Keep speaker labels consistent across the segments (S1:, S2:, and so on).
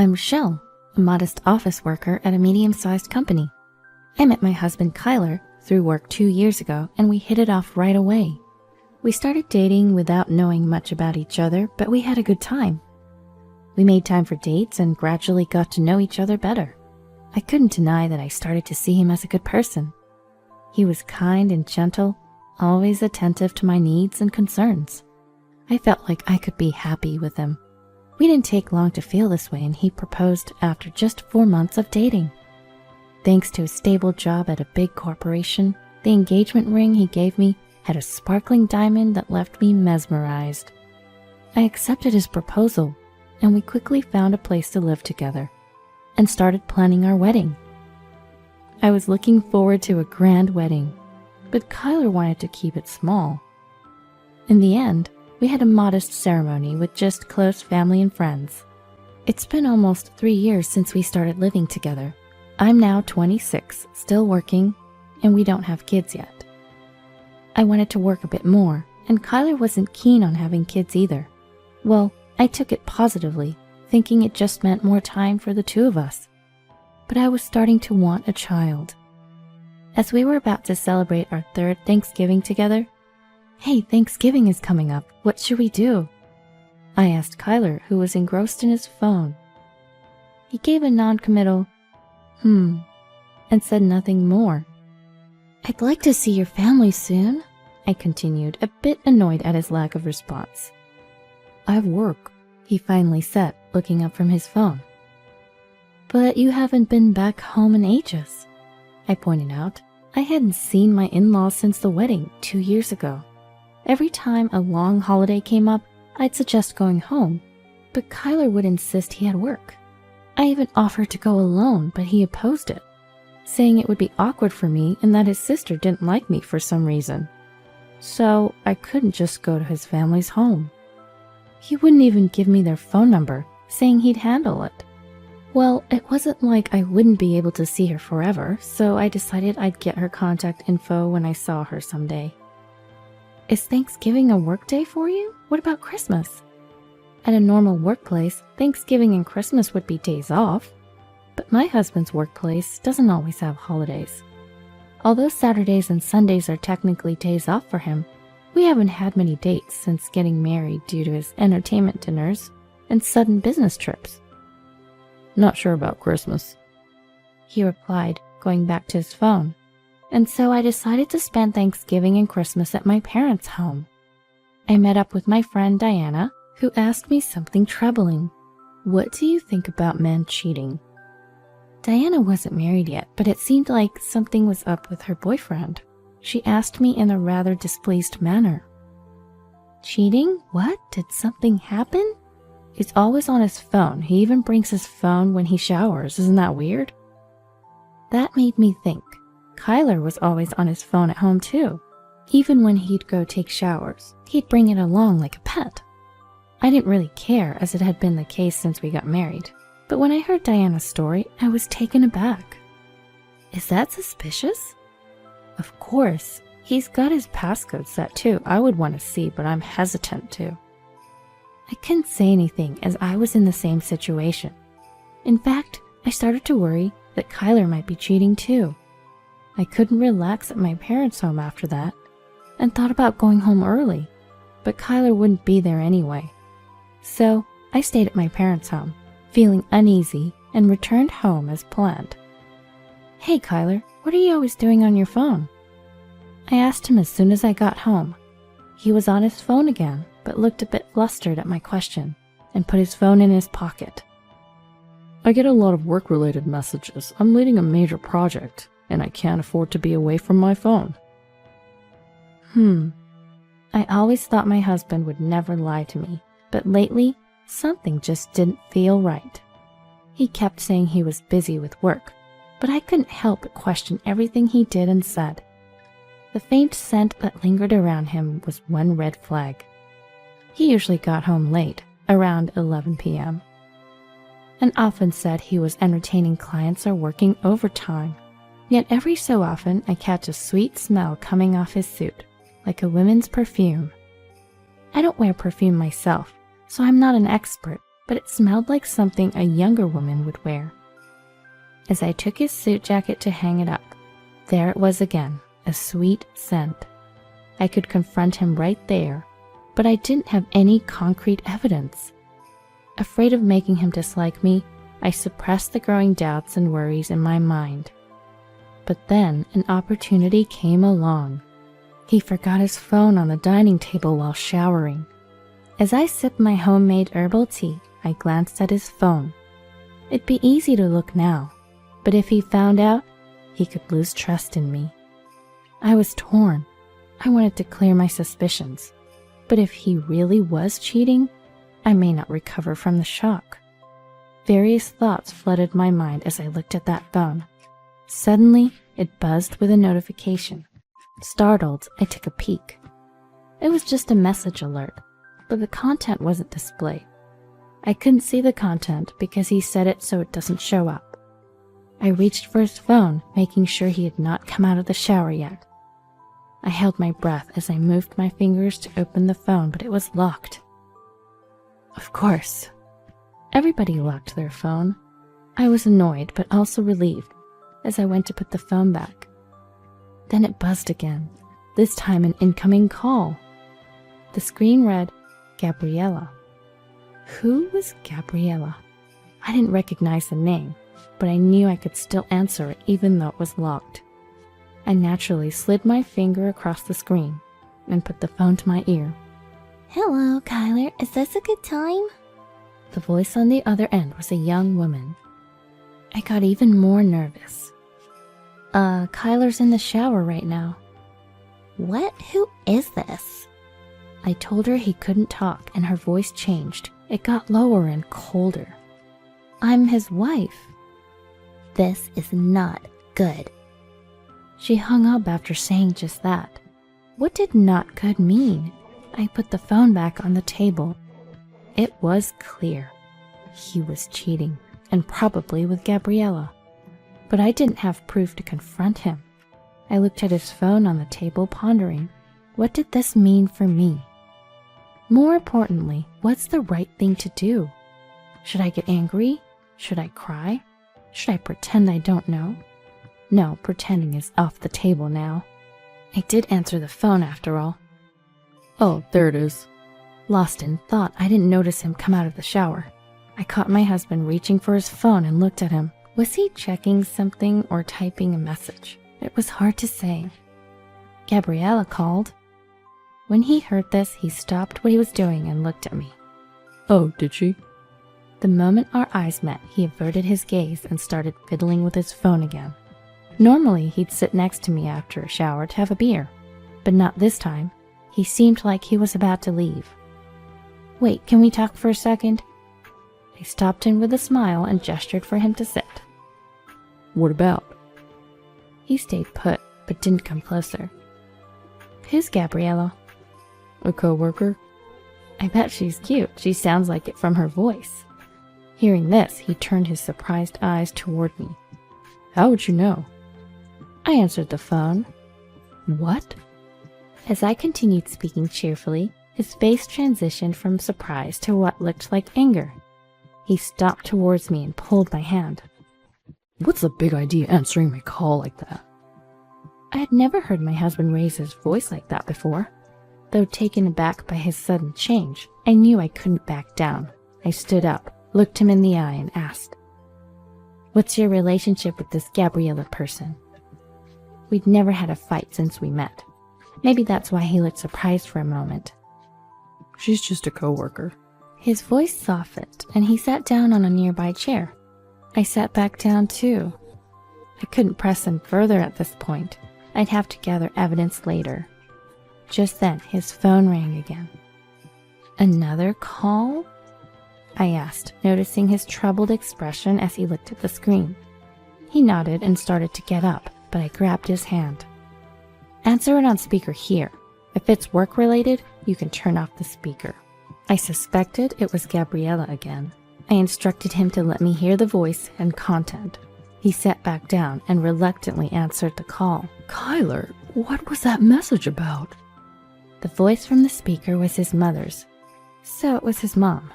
S1: I'm Michelle, a modest office worker at a medium-sized company. I met my husband Kyler through work 2 years ago, and we hit it off right away. We started dating without knowing much about each other, but we had a good time. We made time for dates and gradually got to know each other better. I couldn't deny that I started to see him as a good person. He was kind and gentle, always attentive to my needs and concerns. I felt like I could be happy with him. We didn't take long to feel this way, and he proposed after just 4 months of dating. Thanks to a stable job at a big corporation, the engagement ring he gave me had a sparkling diamond that left me mesmerized. I accepted his proposal, and we quickly found a place to live together and started planning our wedding. I was looking forward to a grand wedding, but Kyler wanted to keep it small. In the end, we had a modest ceremony with just close family and friends. It's been almost 3 years since we started living together. I'm now 26, still working, and we don't have kids yet. I wanted to work a bit more, and Kyler wasn't keen on having kids either. Well, I took it positively, thinking it just meant more time for the two of us. But I was starting to want a child. As we were about to celebrate our 3rd Thanksgiving together, "Hey, Thanksgiving is coming up. What should we do?" I asked Kyler, who was engrossed in his phone. He gave a non-committal, and said nothing more. "I'd like to see your family soon," I continued, a bit annoyed at his lack of response. "I have work," he finally said, looking up from his phone. "But you haven't been back home in ages," I pointed out. I hadn't seen my in-laws since the wedding 2 years ago. Every time a long holiday came up, I'd suggest going home, but Kyler would insist he had work. I even offered to go alone, but he opposed it, saying it would be awkward for me and that his sister didn't like me for some reason. So I couldn't just go to his family's home. He wouldn't even give me their phone number, saying he'd handle it. Well, it wasn't like I wouldn't be able to see her forever, so I decided I'd get her contact info when I saw her someday. "Is Thanksgiving a work day for you? What about Christmas?" At a normal workplace, Thanksgiving and Christmas would be days off, but my husband's workplace doesn't always have holidays. Although Saturdays and Sundays are technically days off for him, we haven't had many dates since getting married due to his entertainment dinners and sudden business trips. "Not sure about Christmas," he replied, going back to his phone. And so I decided to spend Thanksgiving and Christmas at my parents' home. I met up with my friend Diana, who asked me something troubling. "What do you think about men cheating?" Diana wasn't married yet, but it seemed like something was up with her boyfriend. She asked me in a rather displeased manner. "Cheating? What? Did something happen?" "He's always on his phone. He even brings his phone when he showers. Isn't that weird?" That made me think. Kyler was always on his phone at home too. Even when he'd go take showers, he'd bring it along like a pet. I didn't really care, as it had been the case since we got married. But when I heard Diana's story, I was taken aback. "Is that suspicious?" "Of course. He's got his passcode set too. I would want to see, but I'm hesitant to." I couldn't say anything, as I was in the same situation. In fact, I started to worry that Kyler might be cheating too. I couldn't relax at my parents' home after that, and thought about going home early, but Kyler wouldn't be there anyway. So I stayed at my parents' home, feeling uneasy, and returned home as planned. "Hey Kyler, what are you always doing on your phone?" I asked him as soon as I got home. He was on his phone again, but looked a bit flustered at my question, and put his phone in his pocket. "I get a lot of work-related messages. I'm leading a major project, and I can't afford to be away from my phone." I always thought my husband would never lie to me, but lately, something just didn't feel right. He kept saying he was busy with work, but I couldn't help but question everything he did and said. The faint scent that lingered around him was one red flag. He usually got home late, around 11 p.m., and often said he was entertaining clients or working overtime. Yet every so often I catch a sweet smell coming off his suit, like a woman's perfume. I don't wear perfume myself, so I'm not an expert, but it smelled like something a younger woman would wear. As I took his suit jacket to hang it up, there it was again, a sweet scent. I could confront him right there, but I didn't have any concrete evidence. Afraid of making him dislike me, I suppressed the growing doubts and worries in my mind. But then an opportunity came along. He forgot his phone on the dining table while showering. As I sipped my homemade herbal tea, I glanced at his phone. It'd be easy to look now, but if he found out, he could lose trust in me. I was torn. I wanted to clear my suspicions, but if he really was cheating, I may not recover from the shock. Various thoughts flooded my mind as I looked at that phone. Suddenly, it buzzed with a notification. Startled, I took a peek. It was just a message alert, but the content wasn't displayed. I couldn't see the content because he set it so it doesn't show up. I reached for his phone, making sure he had not come out of the shower yet. I held my breath as I moved my fingers to open the phone, but it was locked. Of course. Everybody locked their phone. I was annoyed, but also relieved as I went to put the phone back. Then it buzzed again, this time an incoming call. The screen read, Gabriella. Who was Gabriella? I didn't recognize the name, but I knew I could still answer it even though it was locked. I naturally slid my finger across the screen and put the phone to my ear.
S2: Hello, Kyler. Is this a good time?
S1: The voice on the other end was a young woman. I got even more nervous. Kyler's in the shower right now.
S2: What? Who is this?
S1: I told her he couldn't talk, and her voice changed. It got lower and colder. I'm his wife.
S2: This is not good.
S1: She hung up after saying just that. What did not good mean? I put the phone back on the table. It was clear. He was cheating, and probably with Gabriella. But I didn't have proof to confront him. I looked at his phone on the table, pondering, what did this mean for me? More importantly, what's the right thing to do? Should I get angry? Should I cry? Should I pretend I don't know? No, pretending is off the table now. I did answer the phone after all. Oh, there it is. Lost in thought, I didn't notice him come out of the shower. I caught my husband reaching for his phone and looked at him. Was he checking something or typing a message? It was hard to say. Gabriella called. When he heard this, he stopped what he was doing and looked at me. Oh, did she? The moment our eyes met, he averted his gaze and started fiddling with his phone again. Normally, he'd sit next to me after a shower to have a beer, but not this time. He seemed like he was about to leave. Wait, can we talk for a second? I stopped him with a smile and gestured for him to sit. What about? He stayed put, but didn't come closer. Who's Gabriella? A coworker. I bet she's cute. She sounds like it from her voice. Hearing this, he turned his surprised eyes toward me. How would you know? I answered the phone. What? As I continued speaking cheerfully, his face transitioned from surprise to what looked like anger. He stopped towards me and pulled my hand. What's the big idea answering my call like that? I had never heard my husband raise his voice like that before. Though taken aback by his sudden change, I knew I couldn't back down. I stood up, looked him in the eye, and asked, What's your relationship with this Gabriella person? We'd never had a fight since we met. Maybe that's why he looked surprised for a moment. She's just a coworker. His voice softened, and he sat down on a nearby chair. I sat back down too. I couldn't press him further at this point. I'd have to gather evidence later. Just then, his phone rang again. Another call? I asked, noticing his troubled expression as he looked at the screen. He nodded and started to get up, but I grabbed his hand. Answer it on speaker here. If it's work-related, you can turn off the speaker. I suspected it was Gabriella again. I instructed him to let me hear the voice and content. He sat back down and reluctantly answered the call. Kyler, what was that message about? The voice from the speaker was his mother's. So it was his mom.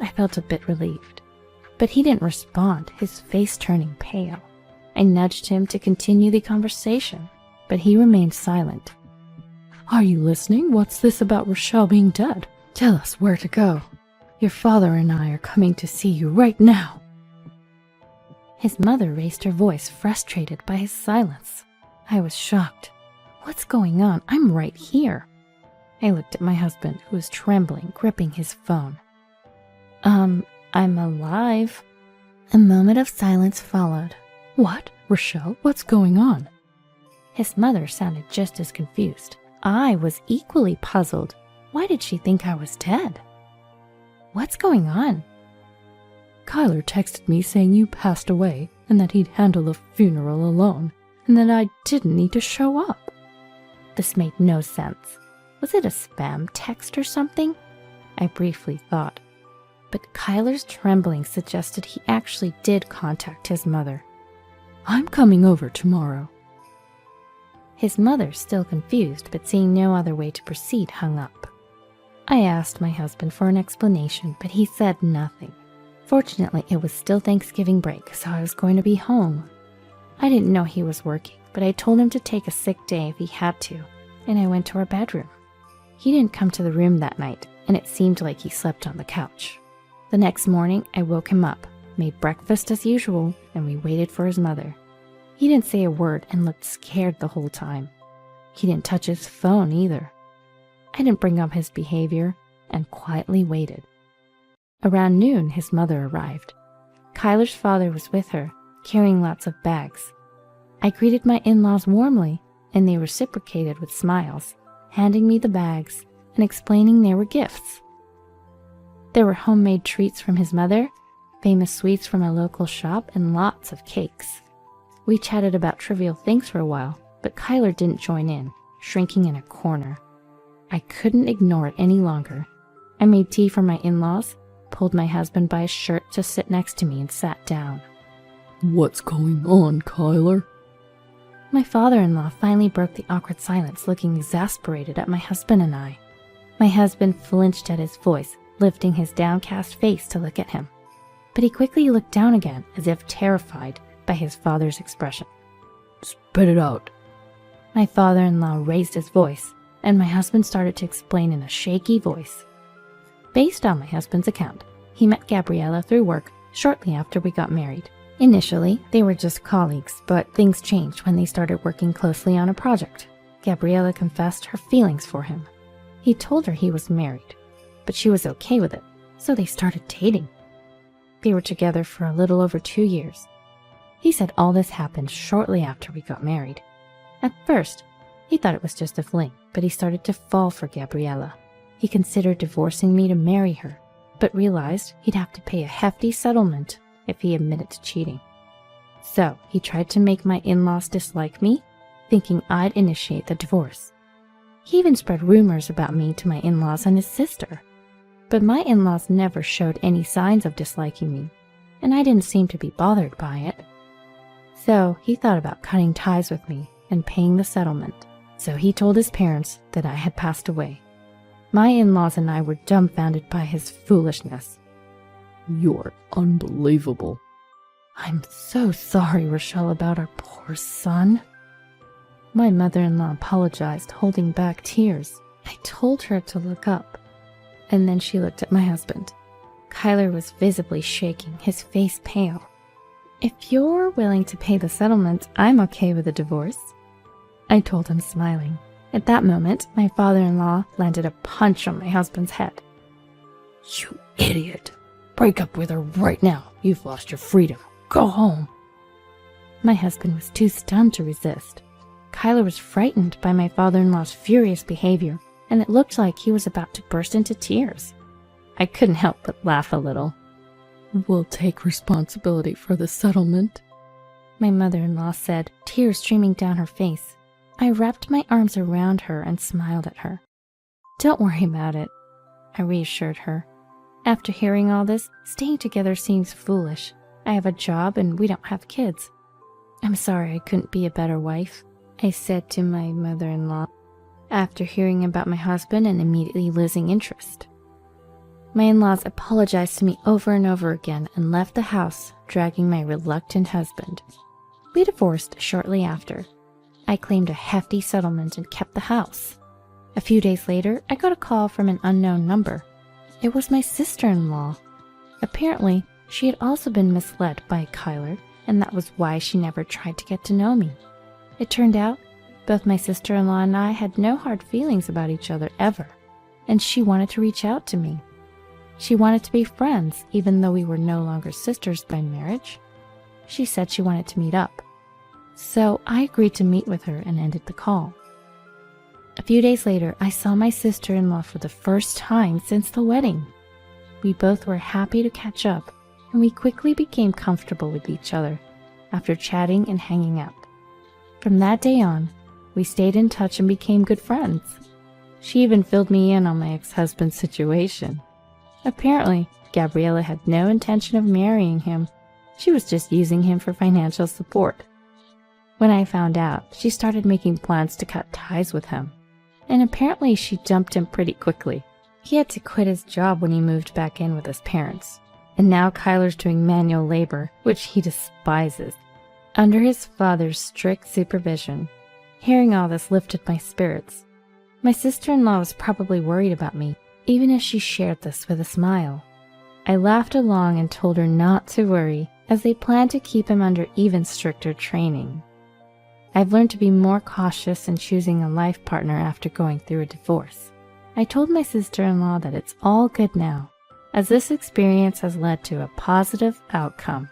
S1: I felt a bit relieved. But he didn't respond, his face turning pale. I nudged him to continue the conversation, but he remained silent. Are you listening? What's this about Rochelle being dead? Tell us where to go. Your father and I are coming to see you right now. His mother raised her voice, frustrated by his silence. I was shocked. What's going on? I'm right here. I looked at my husband, who was trembling, gripping his phone. I'm alive. A moment of silence followed. What? Rochelle, what's going on? His mother sounded just as confused. I was equally puzzled. Why did she think I was dead? What's going on? Kyler texted me saying you passed away and that he'd handle the funeral alone and that I didn't need to show up. This made no sense. Was it a spam text or something? I briefly thought. But Kyler's trembling suggested he actually did contact his mother. I'm coming over tomorrow. His mother, still confused but seeing no other way to proceed, hung up. I asked my husband for an explanation, but he said nothing. Fortunately, it was still Thanksgiving break, so I was going to be home. I didn't know he was working, but I told him to take a sick day if he had to, and I went to our bedroom. He didn't come to the room that night, and it seemed like he slept on the couch. The next morning, I woke him up, made breakfast as usual, and we waited for his mother. He didn't say a word and looked scared the whole time. He didn't touch his phone either. I didn't bring up his behavior and quietly waited. Around noon, his mother arrived. Kyler's father was with her, carrying lots of bags. I greeted my in-laws warmly, and they reciprocated with smiles, handing me the bags and explaining they were gifts. There were homemade treats from his mother, famous sweets from a local shop, and lots of cakes. We chatted about trivial things for a while, but Kyler didn't join in, shrinking in a corner. I couldn't ignore it any longer. I made tea for my in-laws, pulled my husband by his shirt to sit next to me, and sat down. What's going on, Kyler? My father-in-law finally broke the awkward silence, looking exasperated at my husband and I. My husband flinched at his voice, lifting his downcast face to look at him. But he quickly looked down again, as if terrified by his father's expression. Spit it out. My father-in-law raised his voice, and my husband started to explain in a shaky voice. Based on my husband's account, he met Gabriella through work shortly after we got married. Initially, they were just colleagues, but things changed when they started working closely on a project. Gabriella confessed her feelings for him. He told her he was married, but she was okay with it, so they started dating. They were together for a little over 2 years. He said all this happened shortly after we got married. At first, he thought it was just a fling, but he started to fall for Gabriella. He considered divorcing me to marry her, but realized he'd have to pay a hefty settlement if he admitted to cheating. So he tried to make my in-laws dislike me, thinking I'd initiate the divorce. He even spread rumors about me to my in-laws and his sister. But my in-laws never showed any signs of disliking me, and I didn't seem to be bothered by it. So he thought about cutting ties with me and paying the settlement. So he told his parents that I had passed away. My in-laws and I were dumbfounded by his foolishness. You're unbelievable. I'm so sorry, Rochelle, about our poor son. My mother-in-law apologized, holding back tears. I told her to look up, and then she looked at my husband. Kyler was visibly shaking, his face pale. If you're willing to pay the settlement, I'm okay with a divorce, I told him, smiling. At that moment, my father-in-law landed a punch on my husband's head. You idiot! Break up with her right now. You've lost your freedom. Go home. My husband was too stunned to resist. Kyler was frightened by my father-in-law's furious behavior, and it looked like he was about to burst into tears. I couldn't help but laugh a little. We'll take responsibility for the settlement, my mother-in-law said, tears streaming down her face. I wrapped my arms around her and smiled at her. Don't worry about it, I reassured her. After hearing all this, staying together seems foolish. I have a job and we don't have kids. I'm sorry I couldn't be a better wife, I said to my mother-in-law, after hearing about my husband and immediately losing interest. My in-laws apologized to me over and over again and left the house, dragging my reluctant husband. We divorced shortly after. I claimed a hefty settlement and kept the house. A few days later, I got a call from an unknown number. It was my sister-in-law. Apparently, she had also been misled by Kyler, and that was why she never tried to get to know me. It turned out, both my sister-in-law and I had no hard feelings about each other ever, and she wanted to reach out to me. She wanted to be friends, even though we were no longer sisters by marriage. She said she wanted to meet up. So I agreed to meet with her and ended the call. A few days later, I saw my sister-in-law for the first time since the wedding. We both were happy to catch up, and we quickly became comfortable with each other after chatting and hanging out. From that day on, we stayed in touch and became good friends. She even filled me in on my ex-husband's situation. Apparently, Gabriella had no intention of marrying him. She was just using him for financial support. When I found out, she started making plans to cut ties with him. And apparently she dumped him pretty quickly. He had to quit his job when he moved back in with his parents. And now Kyler's doing manual labor, which he despises, under his father's strict supervision. Hearing all this lifted my spirits. My sister-in-law was probably worried about me, even as she shared this with a smile. I laughed along and told her not to worry, as they planned to keep him under even stricter training. I've learned to be more cautious in choosing a life partner after going through a divorce. I told my sister-in-law that it's all good now, as this experience has led to a positive outcome.